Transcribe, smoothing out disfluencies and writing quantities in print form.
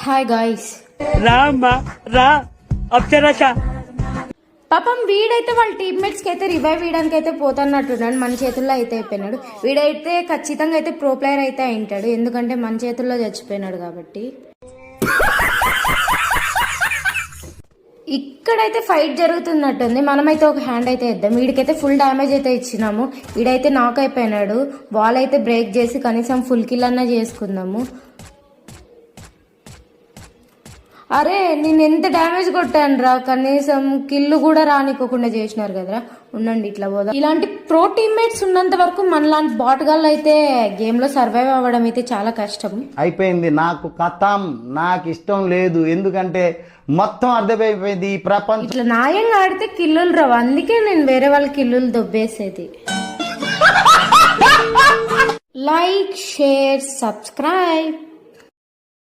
Hi guys. రా అప్సరస. పాపం వీడైతే వాళ్ళ టీమ్మేట్స్ కి అయితే రివైవ్ ఇవ్వడానికి అయితే పోతున్నట్టున్నాడు. మన చేతుల్లో అయితే అయిపోయినాడు. వీడైతే ఖచ్చితంగా అయితే ప్రో ప్లేయర్ అయితే అయింటాడు, ఎందుకంటే మన చేతుల్లో చచ్చిపోయినాడు కాబట్టి. ఇక్కడైతే ఫైట్ జరుగుతున్నట్టుంది. మనమైతే ఒక హ్యాండ్ అయితే ఇద్దాం. వీడికైతే ఫుల్ డ్యామేజ్ అయితే ఇచ్చినాము. వీడైతే నాక్ అయిపోయినాడు. బాల్ అయితే బ్రేక్ చేసి కనీసం ఫుల్ కిల్ అన్నా చేసుకుందాము. అరే నేను ఎంత డ్యామేజ్ కొట్టాను రా, కనీసం కిల్లు కూడా రానికోకుండా చేసినారు కదరా. ఉండండి ఇట్లా పోదా. ఇలాంటి ప్రో టీమ్మేట్స్ ఉన్నంత వరకు మనలాంటి బాటగాళ్ళు అయితే గేమ్ లో సర్వైవ్ అవ్వడం అయితే చాలా కష్టం. అయిపోయింది నాకు కథం. నాకు ఇష్టం లేదు, ఎందుకంటే మొత్తం అర్థమైపోయింది ఈ ప్రపంచం. ఇట్లా న్యాయంగా ఆడితే కిల్లులు రావు, అందుకే నేను వేరే వాళ్ళ కిల్లులు దొబ్బేసేది. Like, share, subscribe.